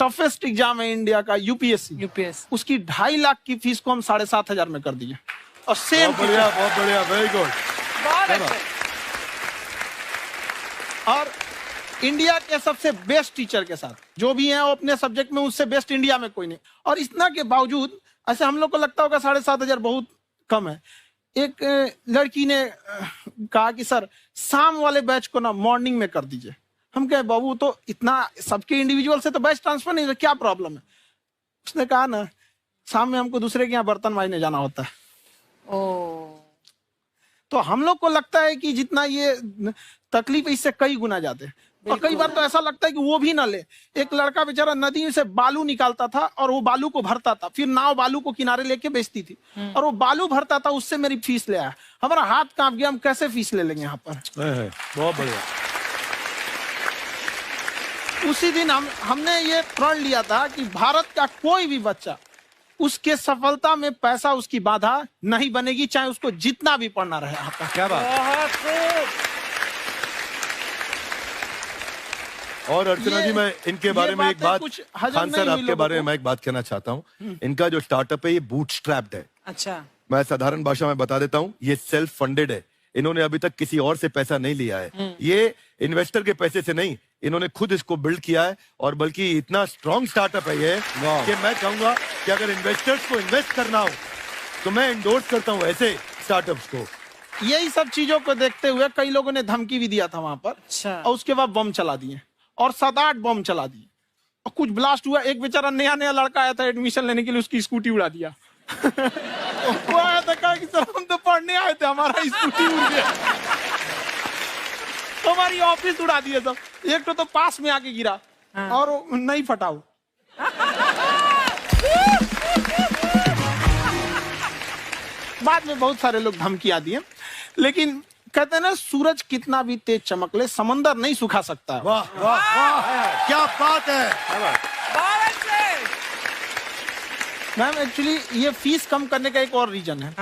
Toughest exam है India का, UPSC, उसकी 2.5 लाख की फीस को हम 7,500 में कर दिए। और सेम बहुत बढ़िया, वेरी गुड। और इंडिया के सबसे बेस्ट टीचर के साथ जो भी हैं वो अपने सब्जेक्ट में उससे बेस्ट इंडिया में कोई नहीं। और इतना के बावजूद ऐसे हम लोग को लगता होगा 7,500 बहुत कम है। एक लड़की ने कहा कि सर शाम वाले बैच को ना मॉर्निंग में कर दीजिए। हम कहे बाबू तो इतना सबके इंडिविजुअल से तो बैच ट्रांसफर नहीं, क्या प्रॉब्लम है? उसने कहा ना शाम में हमको दूसरे के यहाँ बर्तन मांजने जाना होता है। तो हम लोग को लगता है कि जितना ये तकलीफ इससे कई गुना ज्यादा है। और कई बार तो ऐसा लगता है कि वो भी ना ले। एक लड़का बेचारा नदी से बालू निकालता था और वो बालू को भरता था, फिर नाव बालू को किनारे लेके बेचती थी और वो बालू भरता था, उससे मेरी फीस ले आया। हमारा हाथ कांप गया, हम कैसे फीस ले लेंगे यहाँ पर। बहुत बढ़िया। उसी दिन हमने ये प्रण लिया था कि भारत का कोई भी बच्चा उसके सफलता में पैसा उसकी बाधा नहीं बनेगी, चाहे उसको जितना भी पढ़ना रहे यहाँ पर। क्या बात। और अर्चना जी, मैं इनके बारे में एक बात, खान सर आपके बारे में मैं एक बात कहना चाहता हूँ। इनका जो स्टार्टअप है ये बूटस्ट्रैप्ड है। अच्छा, मैं साधारण भाषा में बता देता हूँ, ये सेल्फ फंडेड है। इन्होंने अभी तक किसी और से पैसा नहीं लिया है। ये इन्वेस्टर के पैसे से नहीं, इन्होंने खुद इसको बिल्ड किया है। और बल्कि इतना स्ट्रॉन्ग स्टार्टअप है ये कि मैं कहूंगा कि अगर इन्वेस्टर्स को इन्वेस्ट करना हो तो मैं इंडोर्स करता हूँ ऐसे स्टार्टअप्स को। यही सब चीजों को देखते हुए कई लोगों ने धमकी भी दिया था वहां पर। अच्छा। और उसके बाद बम चला दिए और 7-8 बम चला दिए और कुछ ब्लास्ट हुआ। एक बेचारा नया लड़का आया था एडमिशन लेने के लिए, उसकी स्कूटी उड़ा दिया। वो आया था, कहा कि सर हम तो पढ़ने आए थे, हमारा स्कूटी उड़ गया। हमारी ऑफिस उड़ा दिए सब। एक तो पास में आके गिरा और नहीं फटा वो। बाद में बहुत सारे लोग धमकियां दिए, लेकिन कहते हैं ना सूरज कितना भी तेज चमक ले समंदर नहीं सुखा सकता। वाह वाह वाह, क्या बात है। मैम एक्चुअली ये फीस कम करने का एक और रीजन है।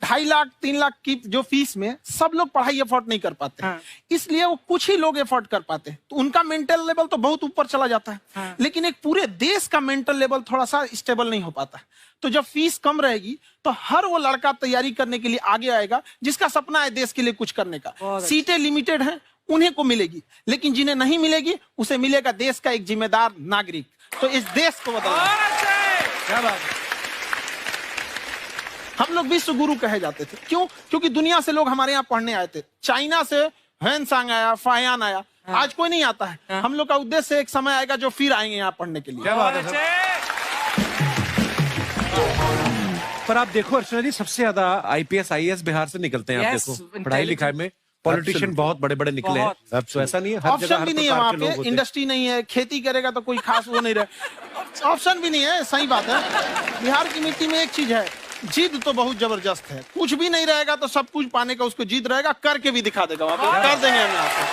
2.5 लाख 3 लाख की जो फीस में सब लोग पढ़ाई अफोर्ड नहीं कर पाते। इसलिए वो कुछ ही लोग अफोर्ड कर पाते, तो उनका मेंटल लेवल तो बहुत ऊपर चला जाता है। लेकिन एक पूरे देश का मेंटल लेवल थोड़ा सा स्टेबल नहीं हो पाता। तो जब फीस कम रहेगी तो हर वो लड़का तैयारी करने के लिए आगे आएगा जिसका सपना है देश के लिए कुछ करने का। सीटें लिमिटेड हैं, उन्हें को मिलेगी, लेकिन जिन्हें नहीं मिलेगी उसे मिलेगा देश का एक जिम्मेदार नागरिक। तो इस देश को बदलना। क्या बात है। हम लोग विश्व गुरु कहे जाते थे, क्यों? क्योंकि दुनिया से लोग हमारे यहाँ पढ़ने आए थे। चाइना से ह्वेनसांग आया, फायान आया, आज कोई नहीं आता है। हम लोग का उद्देश्य एक समय आएगा जो फिर आएंगे यहाँ पढ़ने के लिए। क्या बात है। पर आप देखो अर्चना जी, सबसे ज्यादा IPS IAS बिहार से निकलते हैं। आप देखो पढ़ाई लिखाई में पॉलिटिशियन बहुत बड़े बड़े निकले हैं। तो ऐसा नहीं है, हर जगह ऑप्शन भी नहीं है वहाँ पे, इंडस्ट्री नहीं है, खेती करेगा तो कोई खास वो नहीं रहे। ऑप्शन भी नहीं है, सही बात है। बिहार की मिट्टी में एक चीज है, जिद तो बहुत जबरदस्त है। कुछ भी नहीं रहेगा तो सब कुछ पाने का उसको जिद रहेगा, करके भी दिखा देगा। वहाँ पे कर देंगे हम आपको।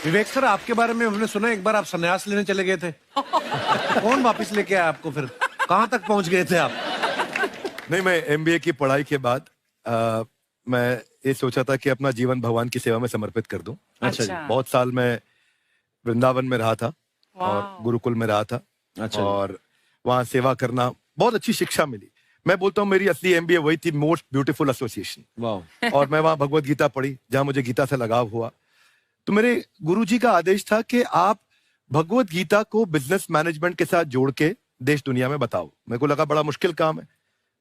विवेक सर, आपके बारे में हमने सुना एक बार आप संन्यास लेने चले गए थे। कौन वापस लेके आया आपको? फिर कहाँ तक पहुंच गए थे आप? नहीं, मैं MBA की पढ़ाई के बाद मैं ये सोचा था कि अपना जीवन भगवान की सेवा में समर्पित कर दूं। अच्छा जी। बहुत साल मैं वृंदावन में रहा था और गुरुकुल में रहा था। अच्छा। और वहाँ सेवा करना, बहुत अच्छी शिक्षा मिली। मैं बोलता हूँ मेरी असली MBA वही थी, मोस्ट ब्यूटीफुल एसोसिएशन। वाह। और मैं वहाँ भगवत गीता पढ़ी, जहाँ मुझे गीता से लगाव हुआ। तो मेरे गुरुजी का आदेश था कि आप भगवत गीता को बिजनेस मैनेजमेंट के साथ जोड़ के देश दुनिया में बताओ। मेरे को लगा बड़ा मुश्किल काम है।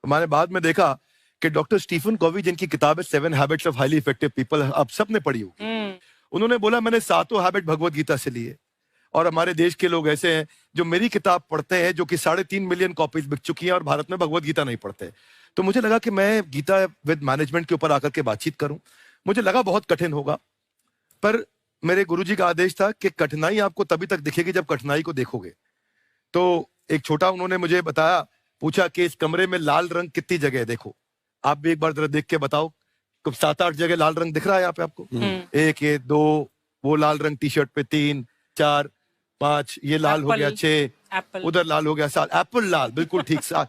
मैंने बाद में देखा कि डॉक्टर स्टीफन कॉवी, जिनकी किताब है 7 habits of highly effective people, आप सबने पढ़ी होगी। उन्होंने बोला मैंने 7 हैबिट भगवत गीता से लिए। और हमारे देश के लोग ऐसे हैं जो मेरी किताब पढ़ते हैं, जो कि 3.5 मिलियन कॉपीज बिक चुकी हैं, और भारत में भगवत गीता नहीं पढ़ते। तो मुझे लगा कि मैं गीता विद मैनेजमेंट के ऊपर आकर के बातचीत करूं। मुझे लगा बहुत कठिन होगा, पर मेरे गुरुजी का आदेश था कि कठिनाई आपको तभी तक दिखेगी जब कठिनाई को देखोगे। तो एक छोटा उन्होंने मुझे बताया, पूछा कि इस कमरे में लाल रंग कितनी जगह है, देखो आप भी एक बार जरा देख के बताओ। कुछ 7-8 जगह लाल रंग दिख रहा है यहाँ पे आपको? 1 ये 2 वो लाल रंग टी शर्ट पे, 3 4 5 ये लाल हो गया, 6 उधर लाल हो गया, 7 एप्पल लाल, बिल्कुल ठीक 7।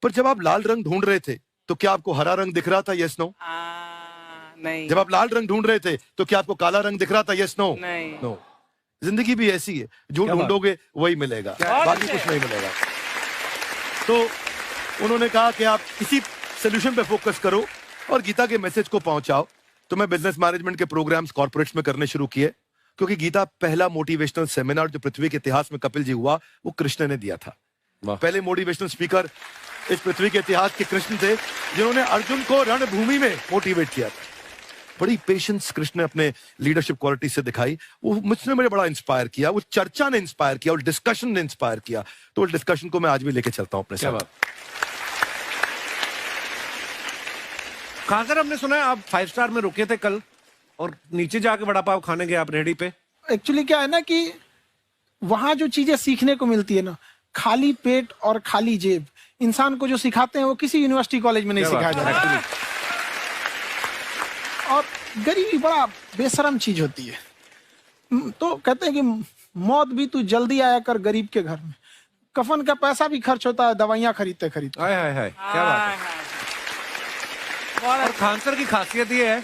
पर जब आप लाल रंग ढूंढ रहे थे तो क्या आपको हरा रंग दिख रहा था? Yes no? नहीं। जब आप लाल रंग ढूंढ रहे थे तो क्या आपको काला रंग दिख रहा था? Yes no? नहीं। नो। जिंदगी भी ऐसी है, जो ढूंढोगे वही मिलेगा, बाकी कुछ नहीं मिलेगा। तो उन्होंने कहा कि आप इसी सोल्यूशन पे फोकस करो और गीता के मैसेज को पहुंचाओ। तो मैं बिजनेस मैनेजमेंट के प्रोग्राम्स कॉर्पोरेट्स में करने शुरू किए, क्योंकि गीता पहला मोटिवेशनल सेमिनार जो पृथ्वी के इतिहास में कपिल जी हुआ, वो कृष्ण ने दिया था। पहले मोटिवेशनल स्पीकर इस पृथ्वी के इतिहास के कृष्ण थे, जिन्होंने अर्जुन को रणभूमि में मोटिवेट किया था। बड़ी पेशेंस कृष्ण ने अपने लीडरशिप क्वालिटी से दिखाई, वो मुझसे मुझे बड़ा इंस्पायर किया, वो चर्चा ने इंस्पायर किया और डिस्कशन ने इंस्पायर किया। तो उस डिस्कशन को मैं आज भी लेके चलता हूं अपने साथ। खाकर हमने सुना है आप 5 स्टार में रुके थे कल और नीचे जाके वड़ा पाव खाने गए आप रेहड़ी पे। एक्चुअली क्या है ना कि वहां जो चीजें सीखने को मिलती है ना, खाली पेट और खाली जेब इंसान को जो सिखाते हैं वो किसी यूनिवर्सिटी कॉलेज में नहीं सिखाया जाता। और गरीबी बड़ा बेशरम चीज होती है। तो कहते हैं कि मौत भी तू जल्दी आया कर गरीब के घर में, कफन का पैसा भी खर्च होता है दवाइयां खरीदते खरीदते। हाय हाय हाय, क्या बात है। और खान सर की खासियत ये है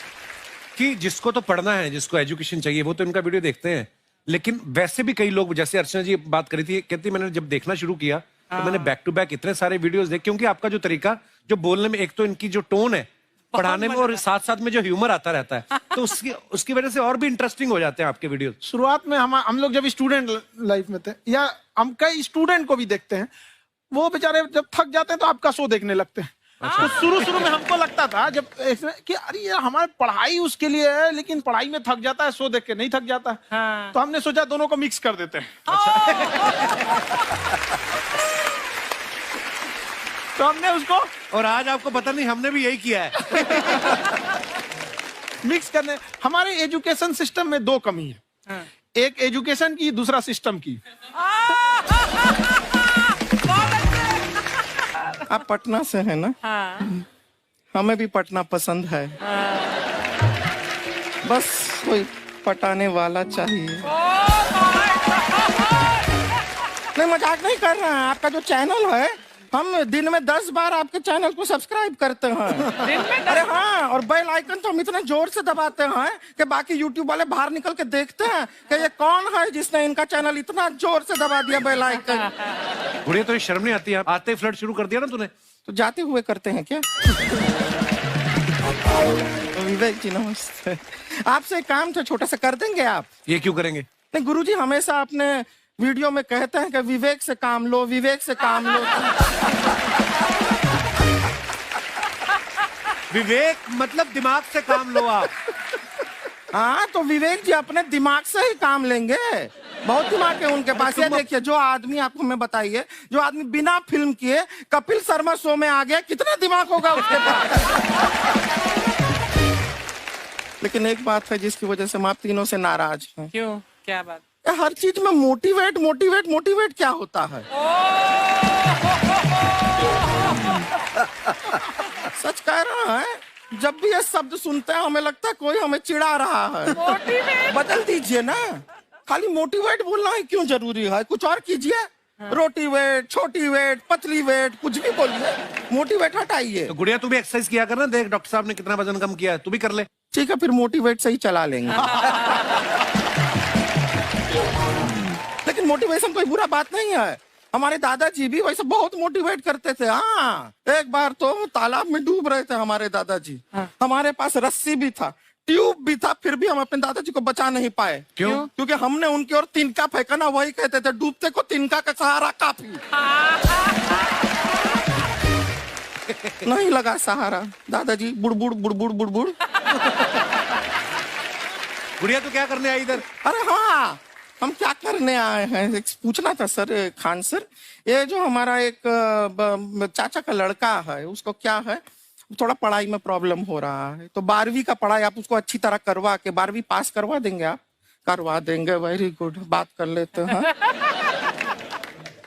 कि जिसको तो पढ़ना है, जिसको एजुकेशन चाहिए, वो तो इनका वीडियो देखते हैं, लेकिन वैसे भी कई लोग, जैसे अर्चना जी बात करी थी, कहती मैंने जब देखना शुरू किया तो मैंने बैक टू बैक इतने सारे वीडियोस देखे, क्योंकि आपका जो तरीका जो बोलने में, एक तो इनकी जो टोन है पढ़ाने में, और साथ साथ में जो ह्यूमर आता रहता है, तो उसकी वजह से और भी इंटरेस्टिंग हो जाते हैं आपके वीडियो। शुरुआत में हम लोग जब स्टूडेंट लाइफ में थे, या हम कई स्टूडेंट को भी देखते हैं, वो बेचारे जब थक जाते हैं तो आपका शो देखने लगते हैं। तो शुरू में हमको लगता था जब कि अरे ये हमारी पढ़ाई उसके लिए है, लेकिन पढ़ाई में थक जाता है, शो देख के नहीं थक जाता है। हाँ। तो हमने सोचा दोनों को मिक्स कर देते हैं। तो हमने उसको, और आज आपको पता नहीं हमने भी यही किया है। मिक्स करने। हमारे एजुकेशन सिस्टम में 2 कमी है। हाँ। एक एजुकेशन की, दूसरा सिस्टम की। आप पटना से है ना? हाँ। हमें भी पटना पसंद है। हाँ। बस कोई पटाने वाला चाहिए। नहीं, मजाक नहीं कर रहे हैं। आपका जो चैनल है, हम दिन में 10 बार आपके चैनल को सब्सक्राइब करते हैं। अरे हाँ, और बेल आइकन तो हम इतने जोर से दबाते हैं कि बाकी यूट्यूब वाले बाहर निकल के देखते हैं कि ये कौन है जिसने इनका चैनल इतना जोर से दबा दिया बेल आइकन। बुढ़िया, तो ये शर्म नहीं आती? आते ही फ्लर्ट शुरू कर दिया ना तूने। तो जाते हुए करते हैं क्या? विवेक जी नमस्ते। आपसे एक काम था, छोटा सा कर देंगे आप? ये क्यों करेंगे? नहीं, गुरुजी हमेशा अपने वीडियो में कहते हैं कि विवेक से काम लो, विवेक से काम लो। विवेक मतलब दिमाग से काम लो आप। हाँ, तो विवेक जी अपने दिमाग से ही काम लेंगे। बहुत दिमाग है उनके पास। ये देखिए, जो आदमी, आपको मैं बताइए, जो आदमी बिना फिल्म किए कपिल शर्मा शो में आ गया, कितना दिमाग होगा उसके पास। लेकिन एक बात है जिसकी वजह से हम आप तीनों से नाराज हैं। क्यों? क्या बात? हर चीज में मोटिवेट मोटिवेट मोटिवेट क्या होता है? सच कह रहा है, जब भी ये शब्द सुनते हैं हमें लगता है कोई हमें चिढ़ा रहा है। बदल दीजिए ना, खाली मोटिवेट बोलना ही क्यों जरूरी है? कुछ और कीजिए। रोटी वेट, छोटी वेट, पतली वेट, कुछ भी बोलिए, मोटिवेट हटाइए। तो गुड़िया, तू भी एक्सरसाइज किया करना, देख डॉक्टर साहब ने कितना वजन कम किया है, तू भी कर ले। ठीक है, फिर मोटिवेट से ही चला लेंगे। लेकिन मोटिवेशन कोई बुरा बात नहीं है। हमारे दादाजी भी वैसे बहुत मोटिवेट करते थे। हाँ, एक बार तो तालाब में डूब रहे थे हमारे दादाजी। हाँ। हमारे पास रस्सी भी था, ट्यूब भी था, फिर भी हम अपने दादाजी को बचा नहीं पाए। क्यों? क्योंकि हमने उनकी ओर तिनका फेंका ना, वही कहते थे डूबते को तिनका का सहारा काफी। नहीं लगा सहारा, दादाजी बुड़बुड़ बुड़बुड़ बुड़बुड़। गुड़िया, तू क्या करने आई इधर? अरे हाँ, हम क्या करने आए हैं पूछना था सर। खान सर, ये जो हमारा एक चाचा का लड़का है, उसको क्या है, थोड़ा पढ़ाई में प्रॉब्लम हो रहा है, तो 12वीं का पढ़ाई आप उसको अच्छी तरह करवा के 12वीं पास करवा देंगे आप? करवा देंगे, वेरी गुड, बात कर लेते हैं।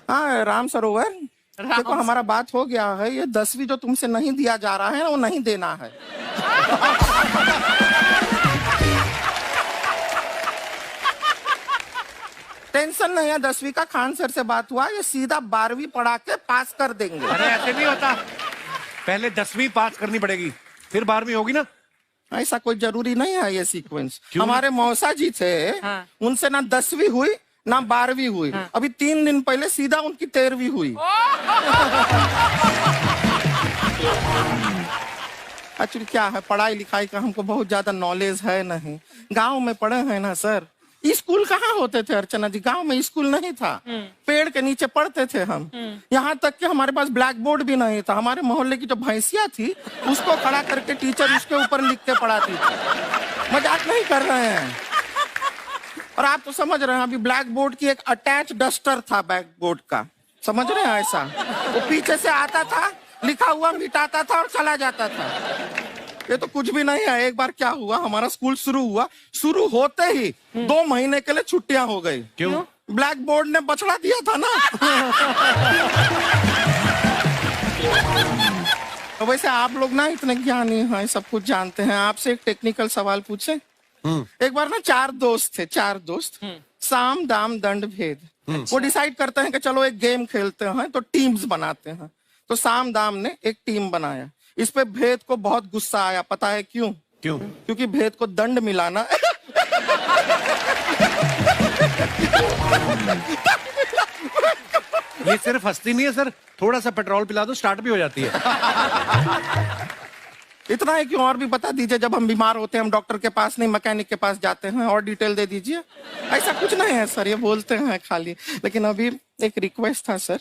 हाँ, राम सरोवर, देखो हमारा बात हो गया है, ये 10वीं जो तुमसे नहीं दिया जा रहा है वो नहीं देना है। टेंशन नहीं है, 10वीं का खान सर से बात हुआ, ये सीधा 12वीं पढ़ा के पास कर देंगे। अरे ऐसे नहीं होता, पहले 10वीं पास करनी पड़ेगी, फिर 12वीं होगी ना। ऐसा कोई जरूरी नहीं है ये सीक्वेंस। हमारे मौसा जी थे, उनसे ना 10वीं हुई ना 12वीं हुई, अभी 3 दिन पहले सीधा उनकी 13वीं हुई। एक्चुअली क्या है, पढ़ाई लिखाई का हमको बहुत ज्यादा नॉलेज है नहीं। गांव में पढ़े हैं ना सर, स्कूल कहाँ होते थे अर्चना जी, गांव में स्कूल नहीं था, पेड़ के नीचे पढ़ते थे हम। यहाँ तक कि हमारे पास ब्लैक बोर्ड भी नहीं था। हमारे मोहल्ले की जो भैंसिया थी उसको खड़ा करके टीचर उसके ऊपर लिख के पढ़ाती थी। मजाक नहीं कर रहे हैं। और आप तो समझ रहे हैं, अभी ब्लैक बोर्ड की एक अटैच डस्टर था ब्लैक बोर्ड का, समझ रहे हैं ऐसा, वो पीछे से आता था, लिखा हुआ मिटाता था और चला जाता था। ये तो कुछ भी नहीं है। एक बार क्या हुआ, हमारा स्कूल शुरू हुआ, शुरू होते ही 2 महीने के लिए छुट्टियां हो गई। क्यों? ब्लैक बोर्ड ने बछड़ा दिया था ना। तो वैसे आप लोग ना इतने ज्ञानी हैं, सब कुछ जानते हैं। आपसे एक टेक्निकल सवाल पूछे। एक बार ना 4 दोस्त थे, 4 दोस्त, साम दाम दंड भेद। वो डिसाइड करते हैं कि चलो एक गेम खेलते हैं, तो टीम्स बनाते हैं। तो साम दाम ने एक टीम बनाया। इस पे भेद को बहुत गुस्सा आया, पता है क्यों? क्यों? क्योंकि भेद को दंड मिलाना। ये सिर्फ हंसती नहीं है सर, थोड़ा सा पेट्रोल पिला दो स्टार्ट भी हो जाती है। इतना है कि और भी बता दीजिए, जब हम बीमार होते हैं हम डॉक्टर के पास नहीं मैकेनिक के पास जाते हैं, और डिटेल दे दीजिए। ऐसा कुछ नहीं है सर, ये बोलते हैं खाली। लेकिन अभी एक रिक्वेस्ट था सर,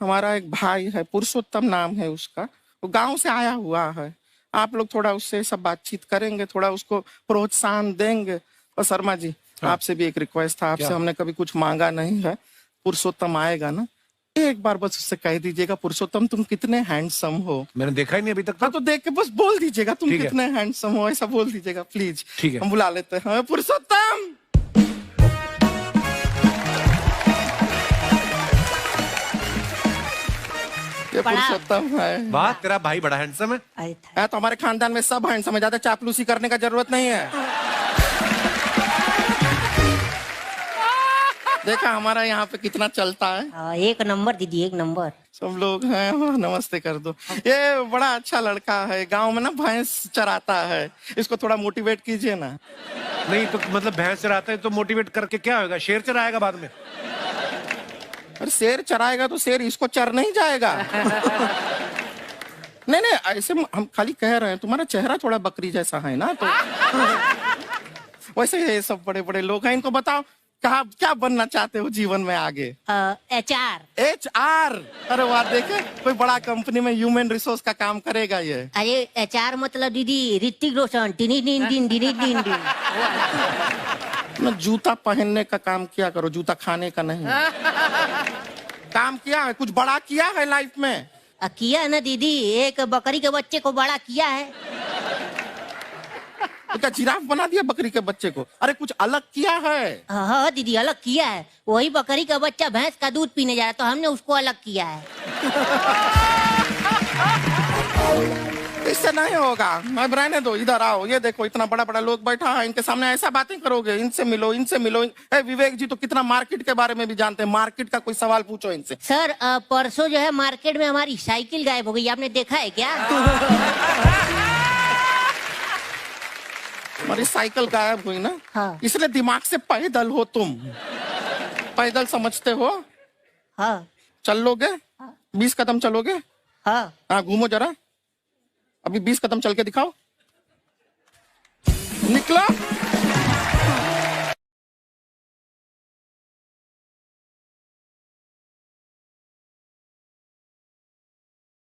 हमारा एक भाई है, पुरुषोत्तम नाम है उसका, वो गांव से आया हुआ है। आप लोग थोड़ा उससे सब बातचीत करेंगे, थोड़ा उसको प्रोत्साहन देंगे। और शर्मा जी, आपसे भी एक रिक्वेस्ट था, आपसे हमने कभी कुछ मांगा नहीं है। पुरुषोत्तम आएगा ना, एक बार बस उससे कह दीजिएगा, पुरुषोत्तम तुम कितने हैंडसम हो। मैंने देखा ही नहीं अभी तक। हाँ, तो देख के बस बोल दीजिएगा तुम ठीक है। कितने हैंडसम हो, ऐसा बोल दीजिएगा प्लीज। ठीक है। हम बुला लेते हैं पुरुषोत्तम। ये पुरुषोत्तम है। वाह, तेरा भाई बड़ा हैंडसम है। है तो हमारे खानदान में सब हैंडसम है, ज्यादा चापलूसी करने का जरूरत नहीं है। देखा हमारा यहाँ पे कितना चलता है। एक नंबर दीदी, एक नंबर। सब लोग हैं, नमस्ते कर दो। ये बड़ा अच्छा लड़का है, गांव में ना भैंस चराता है, इसको थोड़ा मोटिवेट कीजिए ना। नहीं तो मतलब भैंस चराता है तो मोटिवेट करके क्या होगा, शेर चराएगा बाद में। अरे शेर चराएगा तो शेर इसको चर नहीं जाएगा। नहीं नहीं, ऐसे हम खाली कह रहे हैं, तुम्हारा चेहरा थोड़ा बकरी जैसा है ना, तो वैसे ये सब बड़े बड़े लोग हैं। इनको बताओ कहा क्या बनना चाहते हो जीवन में आगे? HR। HR? अरे वाह, देखे कोई बड़ा कंपनी में ह्यूमन रिसोर्स का काम करेगा ये। अरे HR मतलब दीदी ऋतिक रोशन, टिनी दिन दिन दिन दिन दिन। ना जूता पहनने का काम किया करो, जूता खाने का नहीं। काम किया है, कुछ बड़ा किया है लाइफ में? किया है ना दीदी, एक बकरी के बच्चे को बड़ा किया है। तो क्या जिराफ बना दिया बकरी के बच्चे को? अरे कुछ अलग किया है। हाँ दीदी, अलग किया है। वही बकरी का बच्चा भैंस का दूध पीने जा रहा है, तो हमने उसको अलग किया है। इससे नहीं होगा, अब रहने दो, इधर आओ। ये देखो इतना बड़ा बड़ा लोग बैठा है, इनके सामने ऐसा बातें करोगे? इनसे मिलो, इनसे मिलो। विवेक जी तो कितना मार्केट के बारे में भी जानते हैं, मार्केट का कोई सवाल पूछो इनसे। सर परसों जो है मार्केट में हमारी साइकिल गायब हो गई, आपने देखा है क्या? हमारी साइकिल गायब हुई ना? हाँ। इसलिए दिमाग से पैदल हो तुम, पैदल समझते हो? हाँ। चल लोगे? 20 कदम चलोगे? हाँ। हाँ, घूमो जरा, अभी 20 कदम चल के दिखाओ। निकलो।